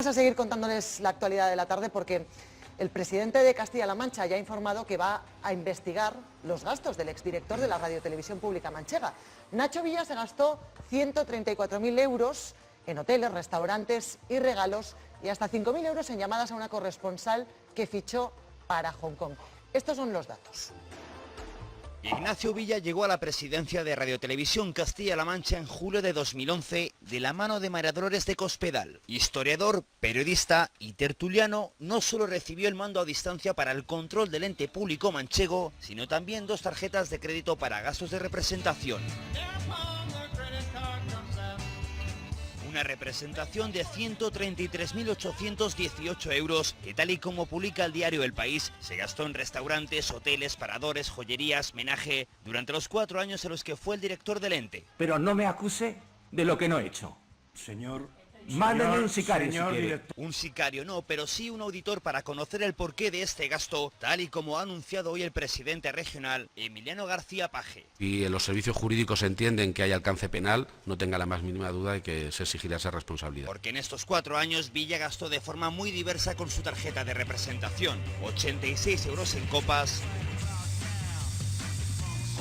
Vamos a seguir contándoles la actualidad de la tarde porque el presidente de Castilla-La Mancha ya ha informado que va a investigar los gastos del exdirector de la Radiotelevisión Pública manchega. Nacho Villa se gastó 134.000 euros en hoteles, restaurantes y regalos y hasta 5.000 euros en llamadas a una corresponsal que fichó para Hong Kong. Estos son los datos. Ignacio Villa llegó a la presidencia de Radiotelevisión Castilla-La Mancha en julio de 2011 de la mano de María Dolores de Cospedal. Historiador, periodista y tertuliano, no solo recibió el mando a distancia para el control del ente público manchego, sino también 2 tarjetas de crédito para gastos de representación. Una representación de 133.818 euros que, tal y como publica el diario El País, se gastó en restaurantes, hoteles, paradores, joyerías, menaje, durante los 4 años en los que fue el director del ente. Pero no me acuse de lo que no he hecho. Señor... Mándeme un sicario si quiere. Un sicario no, pero sí un auditor para conocer el porqué de este gasto, tal y como ha anunciado hoy el presidente regional, Emiliano García Paje. Y los servicios jurídicos entienden que hay alcance penal, no tenga la más mínima duda de que se exigirá esa responsabilidad. Porque en estos 4 años Villa gastó de forma muy diversa con su tarjeta de representación. 86 euros en copas,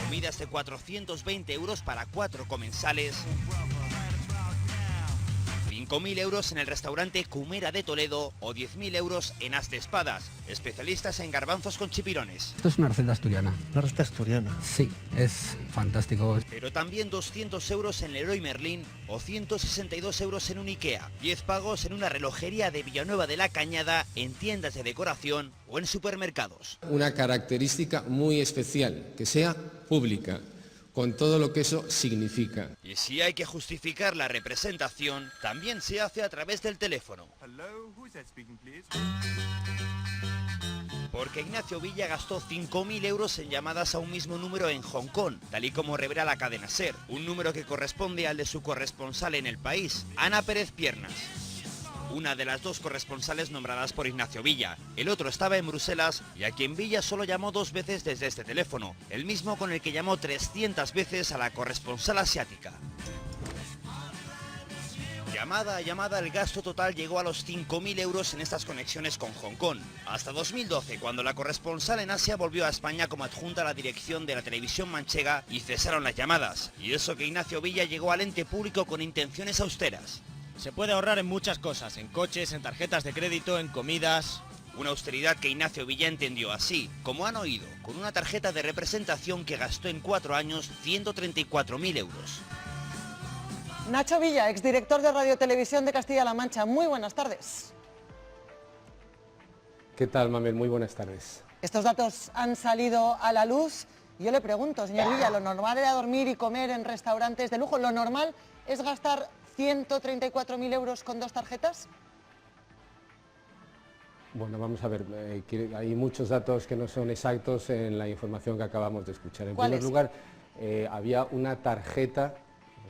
comidas de 420 euros para 4 comensales, 5.000 euros en el restaurante Cumera de Toledo o 10.000 euros en As de Espadas, especialistas en garbanzos con chipirones. Esto es una receta asturiana. ¿Una receta asturiana? Sí, es fantástico. Pero también 200 euros en Leroy Merlin o 162 euros en un Ikea. 10 pagos en una relojería de Villanueva de la Cañada, en tiendas de decoración o en supermercados. Una característica muy especial, que sea pública, con todo lo que eso significa. Y si hay que justificar la representación, también se hace a través del teléfono. Porque Ignacio Villa gastó 5.000 euros en llamadas a un mismo número en Hong Kong, tal y como revela la cadena SER, un número que corresponde al de su corresponsal en el país, Ana Pérez Piernas. Una de las 2 corresponsales nombradas por Ignacio Villa. El otro estaba en Bruselas y a quien Villa solo llamó 2 veces desde este teléfono, el mismo con el que llamó 300 veces a la corresponsal asiática. Llamada a llamada, el gasto total llegó a los 5.000 euros en estas conexiones con Hong Kong. Hasta 2012, cuando la corresponsal en Asia volvió a España como adjunta a la dirección de la televisión manchega y cesaron las llamadas. Y eso que Ignacio Villa llegó al ente público con intenciones austeras. Se puede ahorrar en muchas cosas, en coches, en tarjetas de crédito, en comidas. Una austeridad que Ignacio Villa entendió así, como han oído, con una tarjeta de representación que gastó en 4 años 134.000 euros. Nacho Villa, exdirector de Radiotelevisión de Castilla-La Mancha. Muy buenas tardes. ¿Qué tal, Mamel? Muy buenas tardes. Estos datos han salido a la luz. Yo le pregunto, señor Villa, ¿lo normal era dormir y comer en restaurantes de lujo? ¿Lo normal es gastar 134.000 euros con 2 tarjetas? Bueno, vamos a ver, hay muchos datos que no son exactos en la información que acabamos de escuchar. En primer lugar, había una tarjeta,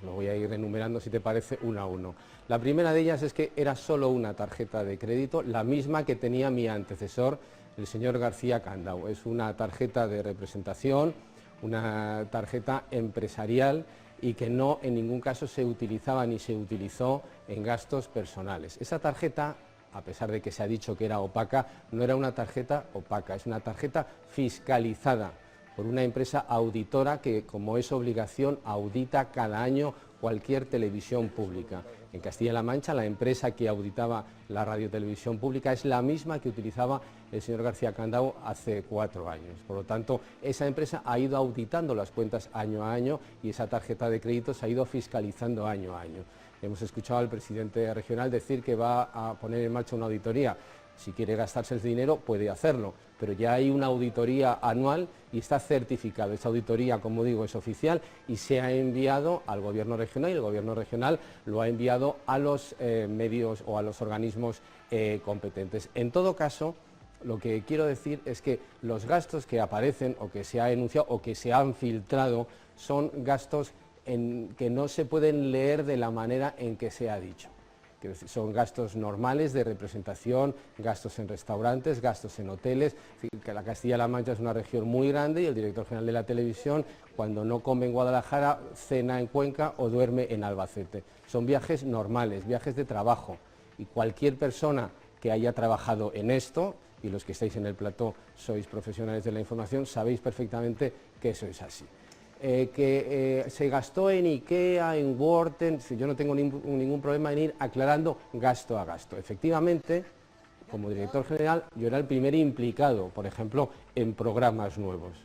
lo voy a ir enumerando si te parece, una a uno. La primera de ellas es que era solo una tarjeta de crédito, la misma que tenía mi antecesor, el señor García Candau. Es una tarjeta de representación, una tarjeta empresarial y que no en ningún caso se utilizaba ni se utilizó en gastos personales. Esa tarjeta, a pesar de que se ha dicho que era opaca, no era una tarjeta opaca, es una tarjeta fiscalizada por una empresa auditora que, como es obligación, audita cada año cualquier televisión pública. En Castilla-La Mancha, la empresa que auditaba la radiotelevisión pública es la misma que utilizaba el señor García Candau hace 4 años. Por lo tanto, esa empresa ha ido auditando las cuentas año a año y esa tarjeta de crédito se ha ido fiscalizando año a año. Hemos escuchado al presidente regional decir que va a poner en marcha una auditoría. Si quiere gastarse el dinero, puede hacerlo, pero ya hay una auditoría anual y está certificado. Esa auditoría, como digo, es oficial y se ha enviado al Gobierno regional y el Gobierno regional lo ha enviado a los medios o a los organismos competentes. En todo caso, lo que quiero decir es que los gastos que aparecen o que se ha enunciado o que se han filtrado son gastos que no se pueden leer de la manera en que se ha dicho. Son gastos normales de representación, gastos en restaurantes, gastos en hoteles. Que la Castilla-La Mancha es una región muy grande y el director general de la televisión, cuando no come en Guadalajara, cena en Cuenca o duerme en Albacete. Son viajes normales, viajes de trabajo. Y cualquier persona que haya trabajado en esto, y los que estáis en el plató sois profesionales de la información, sabéis perfectamente que eso es así. Que se gastó en IKEA, en Worten, yo no tengo ningún problema en ir aclarando gasto a gasto. Efectivamente, como director general, yo era el primer implicado, por ejemplo, en programas nuevos.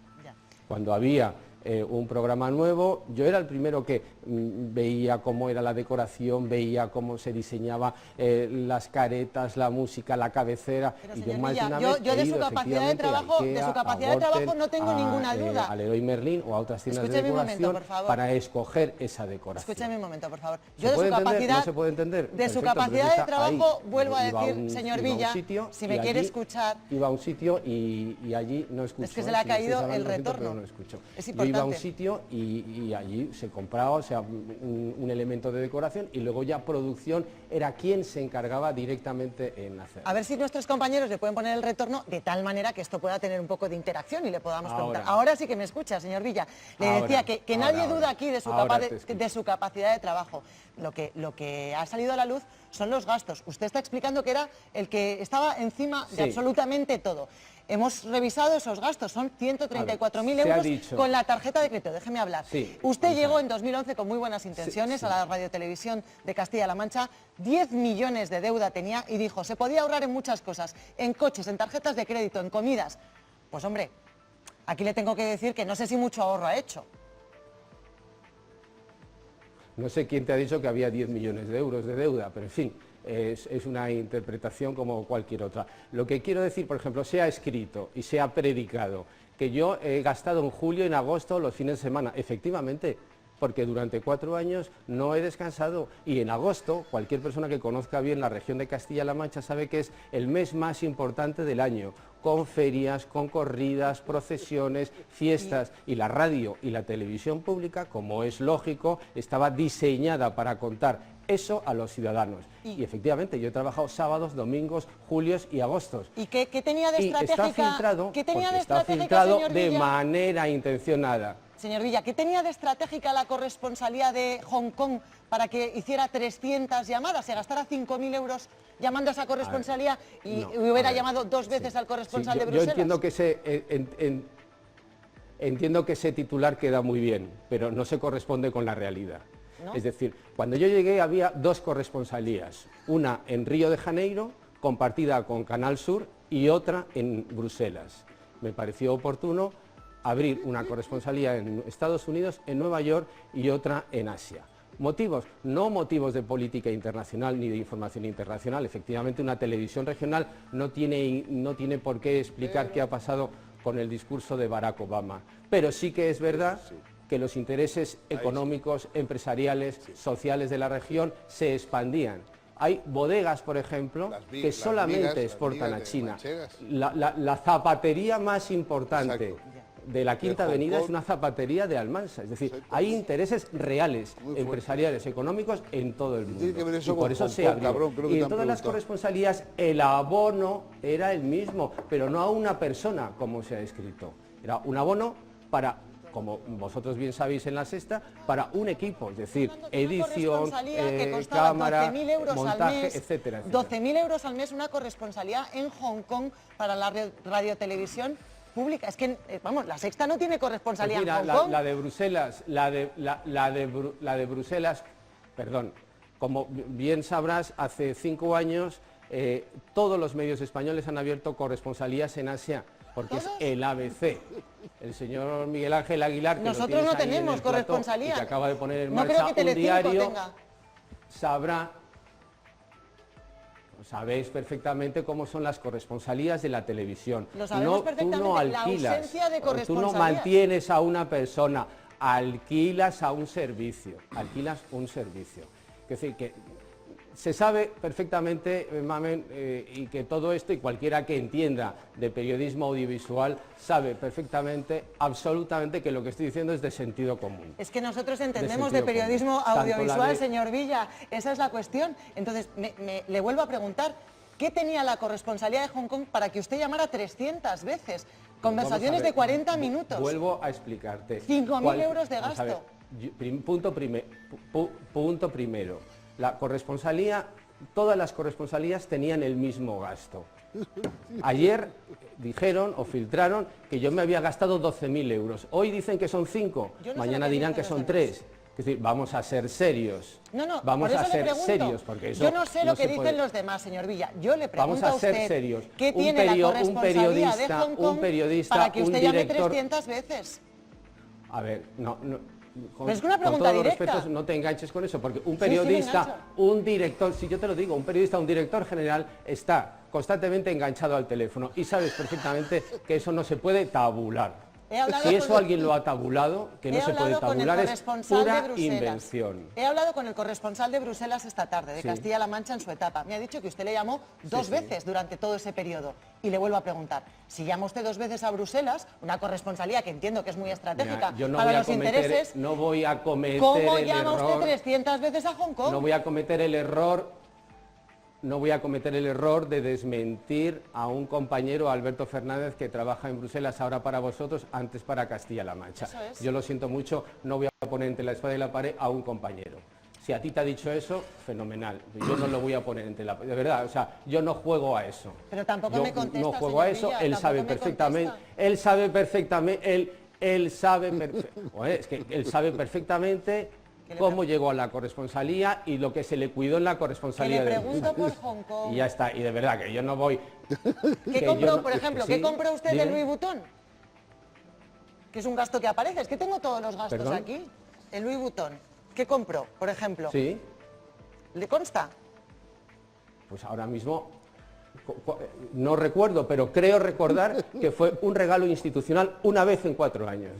Cuando había un programa nuevo, yo era el primero que veía cómo era la decoración, veía cómo se diseñaba las caretas, la música, la cabecera. Pero, señor Villa, yo de su capacidad de trabajo no tengo ninguna duda. Al Leroy Merlin o a otras tiendas de decoración para escoger esa decoración. Escúcheme un momento, por favor. Yo de su capacidad, ¿no se puede entender? De su capacidad de trabajo, vuelvo a decir, señor Villa, si me quiere escuchar. Iba a un sitio y allí no escucho. Es que se le ha caído el retorno. No escucho. Es importante. Iba a un sitio y allí se compraba, o sea, un elemento de decoración, y luego ya producción era quien se encargaba directamente en hacer. A ver si nuestros compañeros le pueden poner el retorno de tal manera que esto pueda tener un poco de interacción y le podamos preguntar. Ahora sí que me escucha, señor Villa. Le decía que nadie duda aquí de su capacidad de trabajo. Lo que ha salido a la luz son los gastos. Usted está explicando que era el que estaba encima de absolutamente todo. Hemos revisado esos gastos, son 134.000 euros con la tarjeta de crédito. Déjeme hablar. Usted llegó en 2011 con muy buenas intenciones a la radiotelevisión de Castilla-La Mancha, 10 millones de deuda tenía y dijo, se podía ahorrar en muchas cosas, en coches, en tarjetas de crédito, en comidas. Pues hombre, aquí le tengo que decir que no sé si mucho ahorro ha hecho. No sé quién te ha dicho que había 10 millones de euros de deuda, pero en fin. Es una interpretación como cualquier otra. Lo que quiero decir, por ejemplo, se ha escrito y se ha predicado que yo he gastado en julio y en agosto los fines de semana. Efectivamente, porque durante 4 años no he descansado, y en agosto, cualquier persona que conozca bien la región de Castilla-La Mancha sabe que es el mes más importante del año, con ferias, con corridas, procesiones, fiestas, y la radio y la televisión pública, como es lógico, estaba diseñada para contar eso a los ciudadanos. Y efectivamente, yo he trabajado sábados, domingos, julios y agostos. ¿Y qué tenía de estratégica? Está filtrado de manera intencionada. Señor Villa, ¿qué tenía de estratégica la corresponsalía de Hong Kong para que hiciera 300 llamadas, se gastara 5.000 euros llamando a esa corresponsalía y hubiera llamado 2 veces al corresponsal de Bruselas? Yo entiendo que ese titular queda muy bien, pero no se corresponde con la realidad. ¿No? Es decir, cuando yo llegué había 2 corresponsalías, una en Río de Janeiro, compartida con Canal Sur, y otra en Bruselas. Me pareció oportuno abrir una corresponsalía en Estados Unidos, en Nueva York, y otra en Asia. ¿Motivos? No motivos de política internacional ni de información internacional. Efectivamente, una televisión regional no tiene por qué explicar qué ha pasado con el discurso de Barack Obama. Pero sí que es verdad que los intereses económicos, empresariales, sociales de la región se expandían. Hay bodegas, por ejemplo, que solamente exportan a China. La zapatería más importante de la Quinta Avenida es una zapatería de Almansa. Es decir, hay intereses reales, empresariales, económicos en todo el mundo. Y por eso se abrió. Y en todas las corresponsalías el abono era el mismo, pero no a una persona, como se ha escrito. Era un abono para, como vosotros bien sabéis en La Sexta, para un equipo, es decir, edición, cámara, montaje, etcétera, etcétera. 12.000 euros al mes una corresponsalía en Hong Kong para la radiotelevisión pública. Es que, vamos, La Sexta no tiene corresponsalía en Hong Kong. La de Bruselas, la de Bruselas, perdón, como bien sabrás, hace 5 años todos los medios españoles han abierto corresponsalías en Asia, porque ¿todos? Es el ABC. El señor Miguel Ángel Aguilar, que nosotros no tenemos corresponsalía, que acaba de poner en marcha un diario, sabrá. Sabéis perfectamente cómo son las corresponsalías de la televisión. Lo sabemos perfectamente, tú no alquilas, la ausencia de corresponsalía. Tú no mantienes a una persona, alquilas a un servicio, alquilas un servicio. Es decir, que se sabe perfectamente, Mamen, y que todo esto, y cualquiera que entienda de periodismo audiovisual, sabe perfectamente, absolutamente, que lo que estoy diciendo es de sentido común. Es que nosotros entendemos de periodismo audiovisual, señor Villa, esa es la cuestión. Entonces, le vuelvo a preguntar, ¿qué tenía la corresponsalía de Hong Kong para que usted llamara 300 veces? Conversaciones de 40 minutos. Vuelvo a explicarte. 5.000 euros de gasto. Punto primero. La corresponsalía todas las corresponsalías tenían el mismo gasto. Ayer dijeron o filtraron que yo me había gastado 12.000 euros. Hoy dicen que son 5, mañana dirán que son 3. Es decir, vamos a ser serios. No, vamos por eso a ser le pregunto. serios, porque eso yo no sé lo que dicen puede. Los demás, señor Villa. Yo le pregunto Vamos a ser usted serios. ¿qué tiene la corresponsalía de Hong Kong un periodista, para que usted un llame director... 300 veces? A ver, Pero es una pregunta con todos los directa. respetos, no te enganches con eso, porque un Sí, periodista, sí, me engancho. un director, si yo te lo digo, un periodista, un director general está constantemente enganchado al teléfono y sabes perfectamente que eso no se puede tabular. Si eso alguien lo ha tabulado, que no se puede tabular, es pura invención. He hablado con el corresponsal de Bruselas esta tarde, de Sí. Castilla-La Mancha en su etapa. Me ha dicho que usted le llamó dos veces durante todo ese periodo. Y le vuelvo a preguntar, si llama usted 2 veces a Bruselas, una corresponsalía que entiendo que es muy estratégica Mira, yo no para voy a los cometer, intereses, no voy a cometer ¿cómo el llama error, usted 300 veces a Hong Kong? no voy a cometer el error de desmentir a un compañero, Alberto Fernández, que trabaja en Bruselas ahora para vosotros, antes para Castilla-La Mancha. Eso es. Yo lo siento mucho, no voy a poner entre la espada y la pared a un compañero. Si a ti te ha dicho eso, fenomenal. Yo no lo voy a poner entre la... De verdad, o sea, yo no juego a eso. Pero tampoco Yo me contesta, no juego a señor eso, Villa, él tampoco sabe me perfectamente, contesta. él sabe perfectamente, él sabe es que él sabe perfectamente cómo llegó a la corresponsalía y lo que se le cuidó en la corresponsalía. Que le de pregunto Bruselas. por Hong Kong. Y ya está, y de verdad que yo no voy... ¿Qué que compró, yo no- por ejemplo, sí, qué compró usted dime. de Louis Vuitton? Que es un gasto que aparece, es que tengo todos los gastos ¿Perdón? aquí. El Louis Vuitton, ¿qué compró, por ejemplo? Sí, ¿Le consta? pues ahora mismo no recuerdo, pero creo recordar que fue un regalo institucional una vez en 4 años.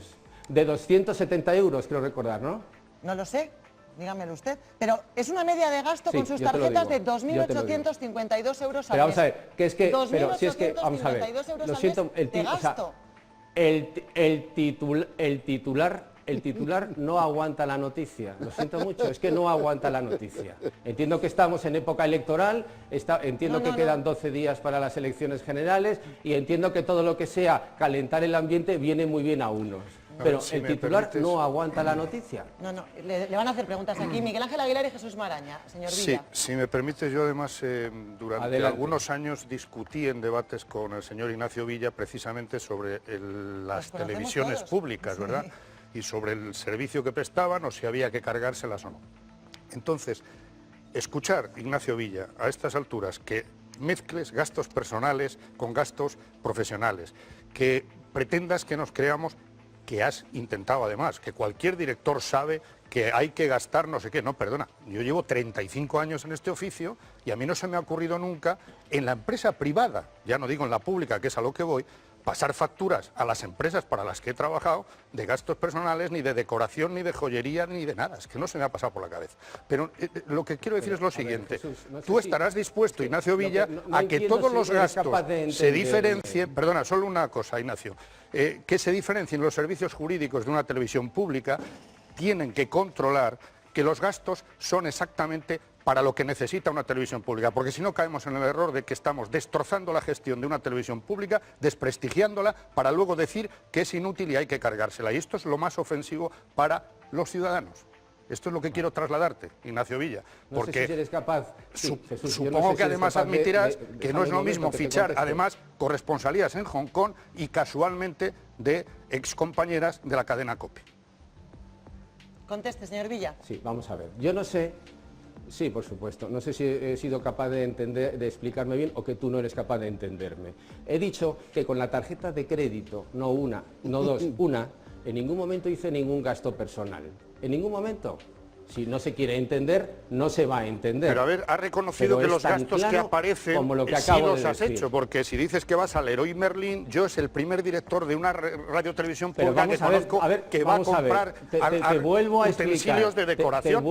De 270 euros, creo recordar, ¿no? No lo sé, dígamelo usted. Pero es una media de gasto Sí, con sus yo te lo tarjetas digo, de yo te lo digo. 2.852 euros al Pero vamos a mes. ver, que es que, pero si es que, vamos a ver, 2.852 euros lo al siento, mes el, de o sea, gasto. el titular no aguanta la noticia, lo siento mucho, es que no aguanta la noticia. Entiendo que estamos en época electoral, entiendo que quedan 12 días para las elecciones generales y entiendo que todo lo que sea calentar el ambiente viene muy bien a unos. Pero si el me titular permites- no aguanta la noticia. No, le van a hacer preguntas aquí. Miguel Ángel Aguilar y Jesús Maraña, señor Sí, Villa. si me permite, yo además durante Adelante. algunos años discutí en debates con el señor Ignacio Villa precisamente sobre las conocemos televisiones todos. públicas, Sí. ¿verdad? Y sobre el servicio que prestaban o si había que cargárselas o no. Entonces, escuchar, Ignacio Villa, a estas alturas, que mezcles gastos personales con gastos profesionales, que pretendas que nos creamos que has intentado además, que cualquier director sabe que hay que gastar no sé qué. No, perdona, yo llevo 35 años en este oficio y a mí no se me ha ocurrido nunca en la empresa privada, ya no digo en la pública, que es a lo que voy, pasar facturas a las empresas para las que he trabajado de gastos personales, ni de decoración, ni de joyería, ni de nada. Es que no se me ha pasado por la cabeza. Pero lo que quiero decir es lo siguiente. Jesús, no sé Tú si- estarás dispuesto, Ignacio lo que Villa, no a que entiendo todos si los eres gastos capaz de se entenderme. diferencien. Perdona, solo una cosa, Ignacio. Que se diferencien los servicios jurídicos de una televisión pública, tienen que controlar que los gastos son exactamente para lo que necesita una televisión pública, porque si no caemos en el error de que estamos destrozando la gestión de una televisión pública, desprestigiándola, para luego decir que es inútil y hay que cargársela. Y esto es lo más ofensivo para los ciudadanos. Esto es lo que quiero trasladarte, Ignacio Villa, No sé porque si eres capaz... Sí, Jesús, yo no supongo sé que si eres además capaz de- admitirás de que dejarme no es un lo momento mismo que te fichar conteste. además corresponsalías en Hong Kong y casualmente de excompañeras de la cadena COPE. Conteste, señor Villa. Sí, vamos a ver. Yo no sé, sí, por supuesto, no sé si he sido capaz de entender, de explicarme bien o que tú no eres capaz de entenderme. He dicho que con la tarjeta de crédito, no una, no dos, una, en ningún momento hice ningún gasto personal. En ningún momento. Si no se quiere entender, no se va a entender. Pero a ver, ha reconocido Pero que es los tan gastos que claro aparecen como lo que sí acabo los de has decir. hecho, porque si dices que vas al Leroy Merlin, yo es el primer director de una radiotelevisión Pero pública que vamos a ver, conozco que va a vamos a ver. comprar Te vuelvo a explicar. utensilios de decoración.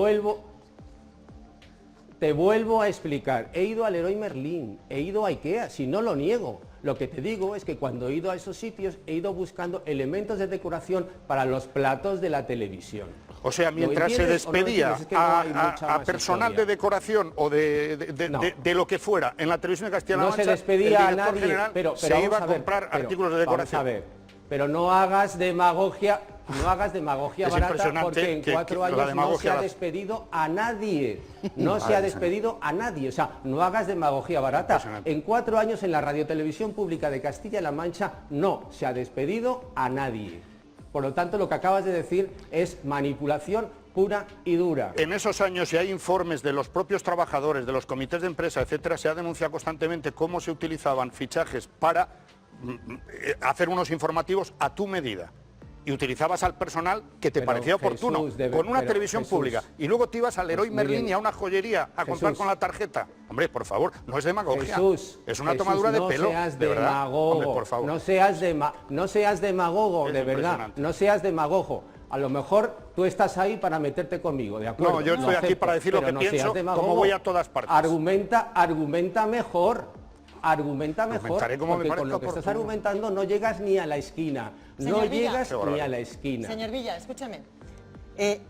Te vuelvo a explicar. He ido al Leroy Merlin, he ido a IKEA, si no lo niego. Lo que te digo es que cuando he ido a esos sitios he ido buscando elementos de decoración para los platos de la televisión. O sea, ¿Lo mientras se entiendes o no despedía entiendes? Es que no hay mucha a más personal historia. de decoración o de lo que fuera en la televisión de Castilla-La No Mancha, se despedía a el director nadie, general pero se vamos iba a ver, comprar pero artículos de vamos decoración. a ver, pero no hagas demagogia, no hagas demagogia Es barata, impresionante porque en que 4 la años no demagogia se ha la- despedido a nadie. No se ha despedido a nadie. O sea, no hagas demagogia barata. Impresionante. En 4 años en la Radiotelevisión Pública de Castilla-La Mancha no se ha despedido a nadie. Por lo tanto, lo que acabas de decir es manipulación pura y dura. En esos años, si hay informes de los propios trabajadores, de los comités de empresa, etcétera, se ha denunciado constantemente cómo se utilizaban fichajes para hacer unos informativos a tu medida. Y utilizabas al personal que te Pero, parecía oportuno, Jesús, con una pero, televisión Jesús, pública. Y luego te ibas al Leroy muy Merlin bien. y a una joyería a comprar Jesús. con la tarjeta. Hombre, por favor, no es demagogia. Jesús, es una Jesús, tomadura de no pelo. seas de verdad. demagogo, Hombre, por favor. no seas demagogo, Es de verdad, impresionante. no seas demagogo. A lo mejor tú estás ahí para meterte conmigo, ¿de acuerdo? No, yo estoy aquí para decir lo pero que no pienso, seas demagogo. como voy a todas partes. Argumenta mejor. Argumenta mejor, Argumentaré como me porque con parezca lo que estás oportuno. argumentando no llegas ni a la esquina. Señor No Villa. llegas Qué ni barbaridad. a la esquina. Señor Villa, escúcheme.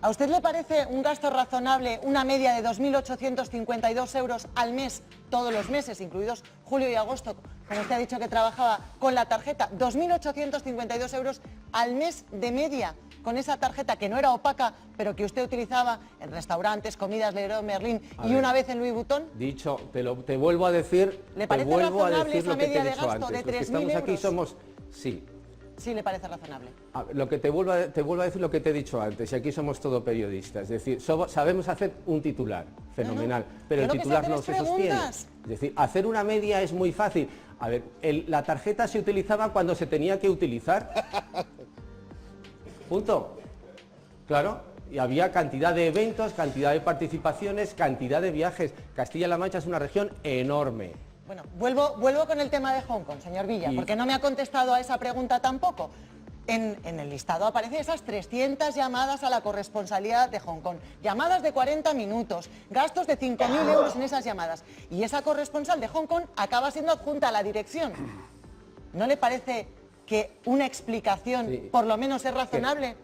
¿A usted le parece un gasto razonable una media de 2.852 euros al mes, todos los meses, incluidos julio y agosto, como usted ha dicho que trabajaba con la tarjeta? 2.852 euros al mes de media con esa tarjeta que no era opaca, pero que usted utilizaba en restaurantes, comidas, Leroy Merlin y ver. una vez en Louis Vuitton. Dicho, te vuelvo a decir, ¿Le parece te vuelvo a razonable decir esa lo que te media he de dicho gasto antes. de Los que 3.000 estamos aquí euros? somos, sí. Sí le parece razonable. Lo que te vuelvo a decir lo que te he dicho antes, y aquí somos todo periodistas, es decir, sabemos hacer un titular, fenomenal, pero yo el lo que sé titular hacer no es se sostiene. preguntas. Es decir, hacer una media es muy fácil. A ver, la tarjeta se utilizaba cuando se tenía que utilizar. Punto. Claro, y había cantidad de eventos, cantidad de participaciones, cantidad de viajes. Castilla-La Mancha es una región enorme. Bueno, vuelvo con el tema de Hong Kong, señor Villa, porque no me ha contestado a esa pregunta tampoco. En el listado aparecen esas 300 llamadas a la corresponsalía de Hong Kong, llamadas de 40 minutos, gastos de 5.000 euros en esas llamadas. Y esa corresponsal de Hong Kong acaba siendo adjunta a la dirección. ¿No le parece que una explicación, Sí. por lo menos, es razonable?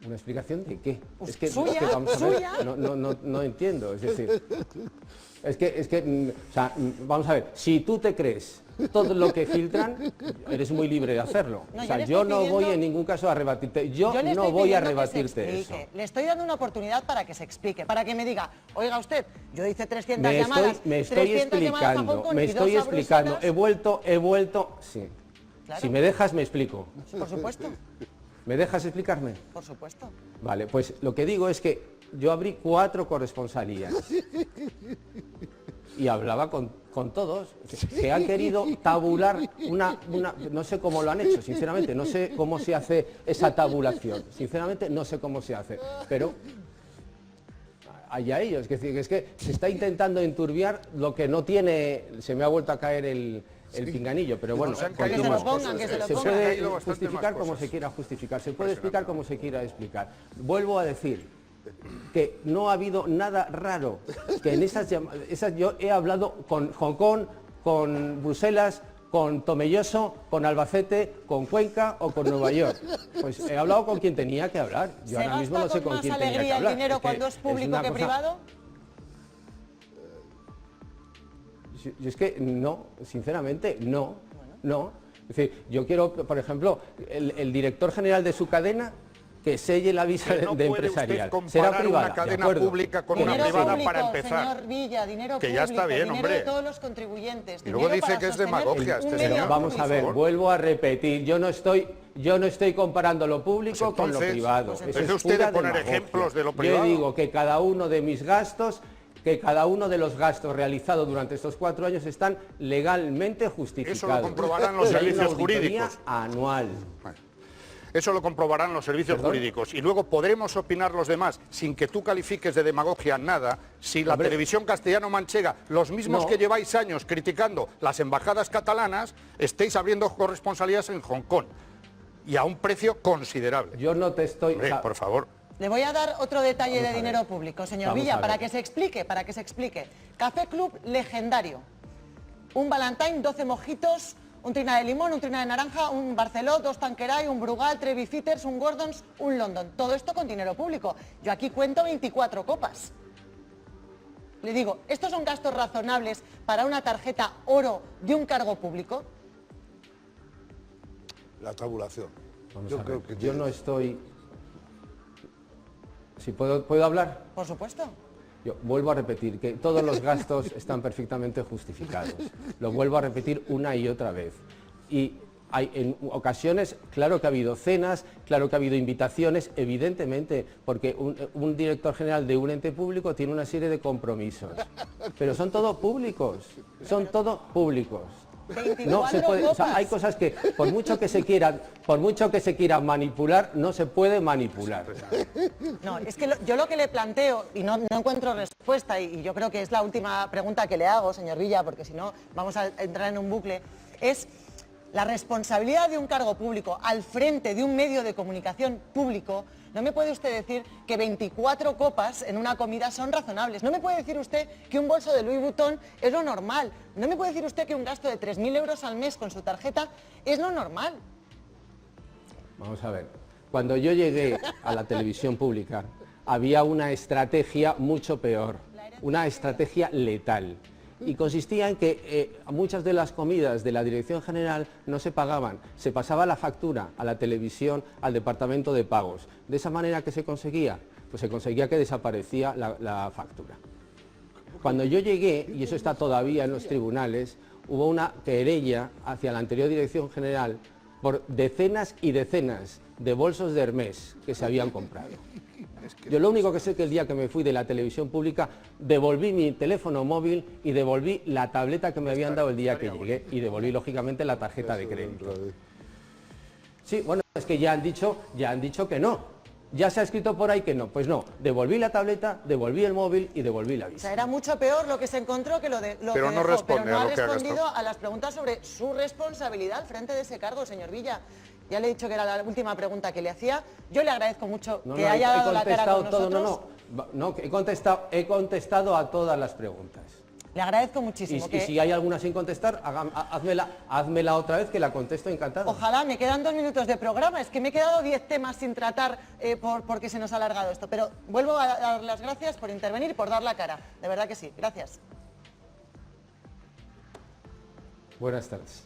¿Una explicación de qué? Pues Es que suya, vamos a ver, suya. no entiendo, es decir, o sea, vamos a ver, si tú te crees todo lo que filtran, eres muy libre de hacerlo. No, O sea, yo le yo estoy no voy pidiendo- en ningún caso a rebatirte, yo le no estoy voy a pidiendo que se rebatirte eso. explique. Le estoy dando una oportunidad para que se explique, para que me diga, oiga usted, yo hice 300 llamadas, Me estoy 300 llamadas a Hong explicando, Kong me y dos estoy a explicando, Bruselas. he vuelto, sí. Claro. Si me dejas, me explico. Por supuesto, ¿Me dejas explicarme? por supuesto. Vale, pues lo que digo es que yo abrí 4 corresponsalías y hablaba con todos. Se han querido tabular no sé cómo lo han hecho, sinceramente, no sé cómo se hace esa tabulación, sinceramente no sé cómo se hace, pero allá ellos, es que se está intentando enturbiar lo que no tiene, se me ha vuelto a caer el pinganillo, pero bueno, Nos han Que se lo caído pongan, que se lo se pongan. puede caído bastantes justificar más como cosas. se quiera justificar, se puede explicar como se quiera explicar. Vuelvo a decir que no ha habido nada raro, que en esas yo he hablado con Hong Kong, con Bruselas, con Tomelloso, con Albacete, con Cuenca o con Nueva York. Pues he hablado con quien tenía que hablar. Yo ¿Se ahora mismo gasta no sé con con más quién tenía que alegría el hablar. dinero que cuando es público una que cosa- privado? Yo es que no, sinceramente, no. Es decir, yo quiero, por ejemplo, el director general de su cadena que selle la visa Que no de puede empresarial. usted Será comparar privada, una cadena de acuerdo. pública con una Dinero privada público, para empezar. señor Villa, dinero Que ya público, está bien, dinero hombre. de todos los contribuyentes. Y luego dinero dice para que es sostener demagogia un este medio señor. Vamos a público. ver, favor. vuelvo a repetir, yo no estoy comparando lo público Pues con lo entonces, privado. pues Eso entonces es usted pura de poner demagogia. ejemplos de lo privado. Yo digo que cada uno de mis gastos, que cada uno de los gastos realizados durante estos 4 años están legalmente justificados. Eso lo comprobarán los Y hay una servicios auditoría jurídicos. anual. Bueno, eso lo comprobarán los servicios ¿Perdón? jurídicos. Y luego podremos opinar los demás, sin que tú califiques de demagogia nada, si la Hombre. televisión castellano-manchega, los mismos No. que lleváis años criticando las embajadas catalanas, estéis abriendo corresponsalías en Hong Kong. Y a un precio considerable. Yo no te estoy... Hombre, o sea, por favor. Le voy a dar otro detalle Vamos de a ver. dinero público, señor Vamos Villa, a ver. para que se explique. Café Club legendario. Un Valentine, 12 mojitos, un trina de limón, un trina de naranja, un Barceló, 2 Tanqueray, un Brugal, 3 Beefeaters, un Gordons, un London. Todo esto con dinero público. Yo aquí cuento 24 copas. Le digo, ¿estos son gastos razonables para una tarjeta oro de un cargo público? la tabulación. Yo no estoy... ¿Si puedo hablar? Por supuesto. Yo vuelvo a repetir que todos los gastos están perfectamente justificados. Lo vuelvo a repetir una y otra vez. Y en ocasiones, claro que ha habido cenas, claro que ha habido invitaciones, evidentemente, porque un director general de un ente público tiene una serie de compromisos. Pero son todos públicos, son todos públicos. No se puede, o sea, hay cosas que por mucho que se quiera manipular, no se puede manipular. No, es que yo lo que le planteo, y no encuentro respuesta, y yo creo que es la última pregunta que le hago, señor Villa, porque si no vamos a entrar en un bucle, es la responsabilidad de un cargo público al frente de un medio de comunicación público. No me puede usted decir que 24 copas en una comida son razonables. No me puede decir usted que un bolso de Louis Vuitton es lo normal. No me puede decir usted que un gasto de 3.000 euros al mes con su tarjeta es lo normal. Vamos a ver, cuando yo llegué a la televisión pública había una estrategia mucho peor, una estrategia letal. Y consistía en que muchas de las comidas de la Dirección General no se pagaban, se pasaba la factura a la televisión, al departamento de pagos. De esa manera, ¿qué se conseguía? Pues se conseguía que desaparecía la factura. Cuando yo llegué, y eso está todavía en los tribunales, hubo una querella hacia la anterior Dirección General por decenas y decenas de bolsos de Hermès que se habían comprado. Yo lo único que sé es que el día que me fui de la televisión pública devolví mi teléfono móvil y devolví la tableta que me habían dado el día que llegué y devolví lógicamente la tarjeta de crédito. Sí, bueno, es que ya han dicho que no. Ya se ha escrito por ahí que no. Pues no, devolví la tableta, devolví el móvil y devolví la visa. O sea, era mucho peor lo que se encontró que lo que dejó. Pero no ha respondido a las preguntas sobre su responsabilidad al frente de ese cargo, señor Villa. Ya le he dicho que era la última pregunta que le hacía. Yo le agradezco mucho que haya dado la cara con nosotros. No, he contestado a todas las preguntas. Le agradezco muchísimo. Y si hay alguna sin contestar, házmela otra vez que la contesto encantado. Ojalá, me quedan 2 minutos de programa. Es que me he quedado 10 temas sin tratar porque se nos ha alargado esto. Pero vuelvo a dar las gracias por intervenir y por dar la cara. De verdad que sí. Gracias. Buenas tardes.